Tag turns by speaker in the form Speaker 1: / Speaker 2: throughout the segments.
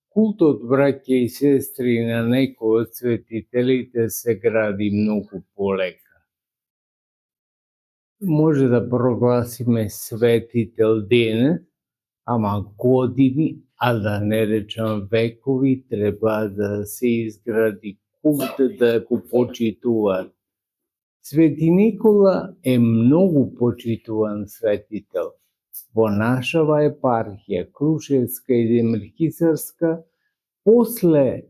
Speaker 1: Култот браќа и сестри на некои од светителите се гради многу полека. Може да прогласиме светител ден, ама години, а да не речам векови, треба да се изгради култ да го почитуваат. Свети Никола е многу почитуван светител. Во нашава епархија, Крушевска и Демирхисарска, после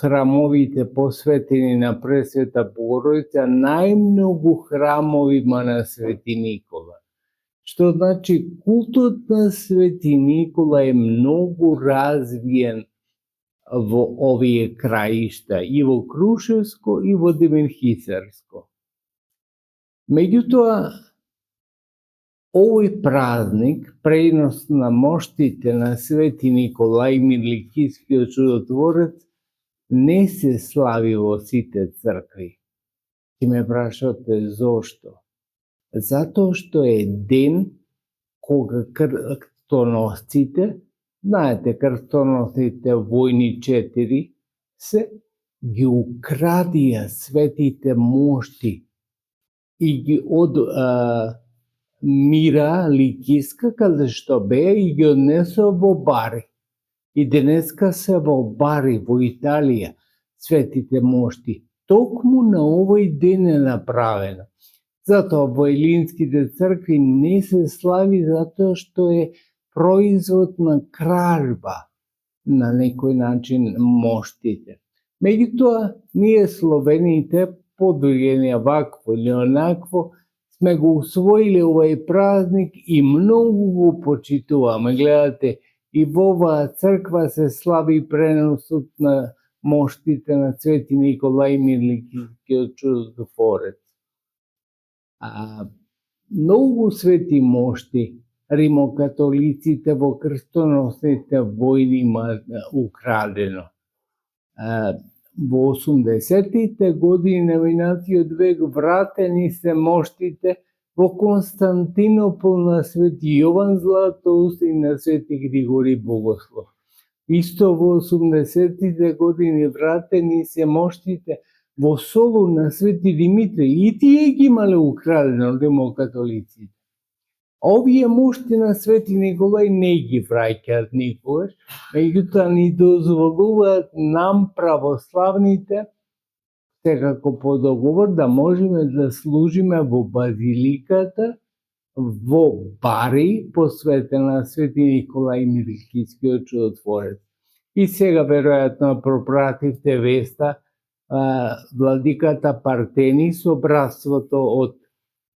Speaker 1: храмовите посветени на Пресвета Богородица, најмногу храмови има на Свети Никола. Што значи култот на Свети Никола е многу развиен во овие краишта, и во Крушевско и во Демирхисарско. Меѓутоа, овој празник, пренос на моштите на Свети Николај Мирликискиот чудотворец, не се слави во сите цркви. Ќе ме прашате зошто? Затоа што е ден кога крстоносците, знаете, крстоносците војни 4, се ги украдија светите мошти и ги од Мира Ликиска, каде што беа, и ги однесоа во Бари. И денеска се во Бари, во Италија, светите мошти. Токму на овој ден е направено. Затоа во елинските цркви не се слави, затоа што е производ на кражба на некој начин моштите. Меѓутоа, ние словените, подвигени вакво или онакво, сме го усвоили овој празник и многу го почитуваме. Гледате, и во оваа црква се слави преносот на моштите на Свети Николај Мирликискиот чудотворец. Многу свети мошти римокатолиците во крстоносните војни има украдено. Во 80-тите години на минатиот век вратени се моштите во Константинопол на Свети Јован Златоуст и на Свети Григори Богослов. Исто во 80-тите години вратени се моштите во Солун на Свети Димитри, и тие ги имале украдено римокатолиците. Овие мошти на Свети Николај не ги враќаат никогаш, меѓутоа ни дозволуваат нам, православните, секако по договор, да можеме да служиме во базиликата во Бари, посветена на Свети Николај Мирликискиот чудотворец. И сега веројатно пропративте веста, владиката Партени со братството од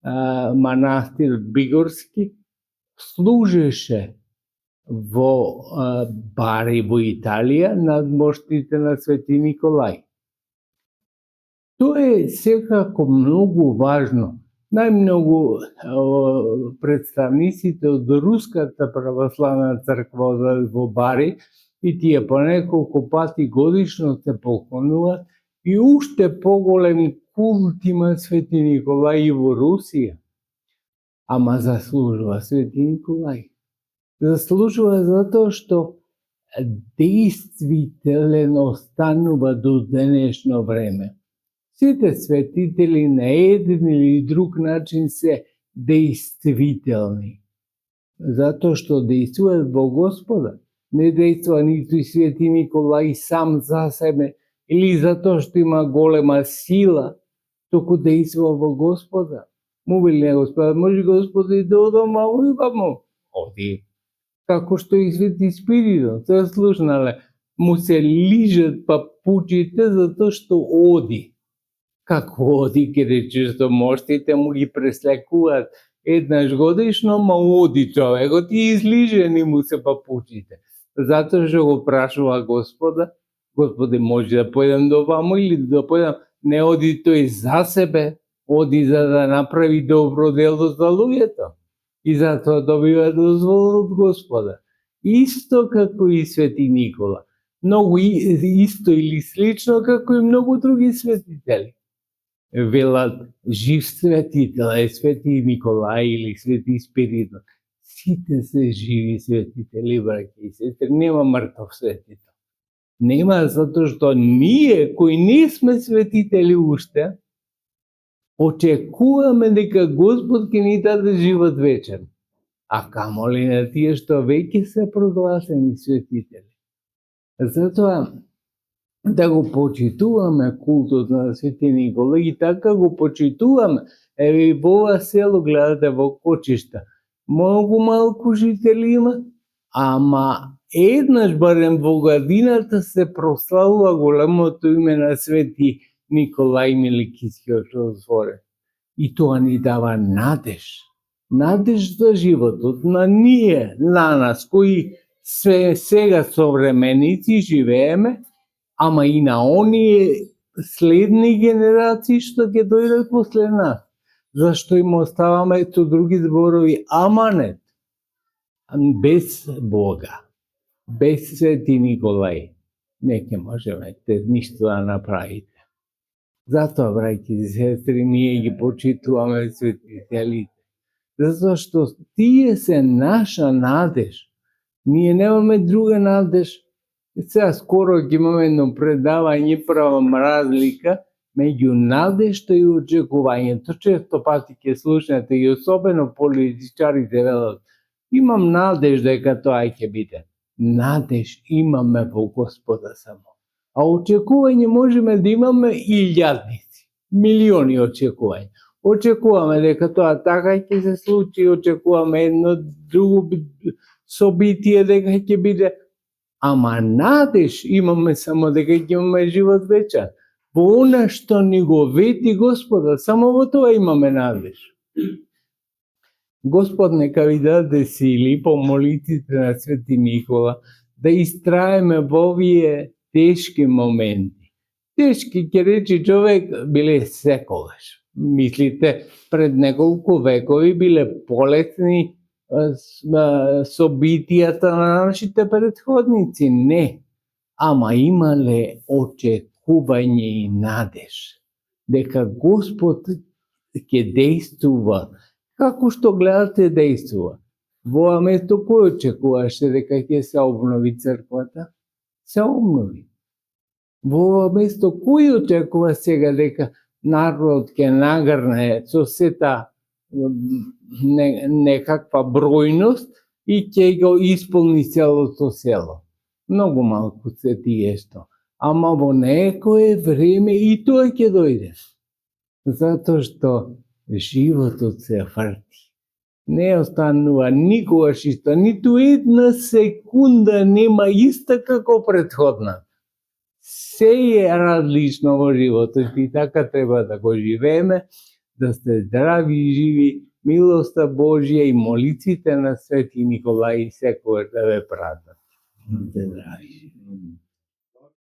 Speaker 1: манастир Бигорски служеше во Бари во Италија над моштите на Свети Николај. Тоа е секако многу важно. Најмногу представниците од Руската православна црква во Бари, и тие по неколку пати годишно се поклонуваат, и уште поголем култ има Свети Николај и во Русија. Ама заслужува Свети Николај. Заслужува затоа што действителен останува до денешно време. Сите светители на еден или друг начин се действителни. Затоа што действуваат во Господа. Не действува ниту и Свети Николај сам за себе, или затоа што има голема сила, току действува во Господа. Му вели на Господа, може Господа и да одам ваму. Оди. Како што и Свети Спиридон, тоа слушнале, му се лижат папучите затоа што оди. Како оди, ке речеш што моштите му ги преслекуваат еднаш годишно, ма оди човекот и излижени му се папучите. Затоа што го прашува Господа, Господи, може да појдам до ваму или да појдам? Не оди тој за себе, оди за да направи добро дело за луѓето. И затоа добива дозвола од Господа. Исто како и Свети Никола. Многу исто или слично како и многу други светители. Велат, жив светител е Свети Николај или Свети Спиридон. Сите се живи светители, браќа и сестри, нема мртов светител. Нема, затоа што ние кои не сме светители уште, очекуваме дека Господ ќе ни даде живот вечен. А камоли на тие што веќе се прогласени светители. Затоа да го почитуваме култот на Свети Никола и така го почитуваме. Еве и во ова село гледате во Кочишта. Многу малку жители има, ама еднаш барем во годината се прославува големото име на Свети Николај Миликискиот чудотворец. И тоа ни дава надеж. Надеж за животот на ние, на нас, кои сега современици живееме, ама и на оние следни генерации што ќе дојдат после нас. Зашто им оставаме, со други зборови, аманет. Без Бога, без Свети Николај, не ќе можеме ништо да направите. Затоа, браќи и сестри, ние ги почитуваме светителите. Затоа што тие се наша надеж. Ние немаме друга надеж. Сега скоро ќе имаме едно предавање, правам разлика меѓу надежта и очекувањето. Често пати ќе слушнете и особено политичарите велат: имам надеж дека тоа ќе биде. Надеж имаме во Господа само. А очекување можеме да имаме илјадници, милиони очекувања. Очекуваме дека тоа така ќе се случи, очекуваме едно друго собитие дека ќе биде, ама надеж имаме само дека ќе имаме живот вечен. Во она што ни го вети Господа, само во тоа имаме надеж. Господ нека ви даде сили по молитвите на Свети Никола да истраеме во овие тешки моменти. Тешки, ќе речи човек, биле секогаш. Мислите, пред неколку векови биле полесни собитијата на нашите предходници? Не. Ама имале очекување и надеж дека Господ ќе дејствува. Како што гледате дејствува. Во ова место кој очекуваше дека ќе се обнови црквата? Се обнови. Во ова место кој очекува сега дека народот ќе нагрне со сета некаква бројност и ќе го исполни целото село? Многу малку се тие што. Ама во некое време и тоа ќе дојде. Затоа што животот се врти. Не останува никогаш иста, ниту една секунда нема иста како претходна. Се е различно во животот и така треба да го живееме, да сте здрави и живи, милоста Божја и молитвите на Свети Николај секогаш да ве пратат. Здрави.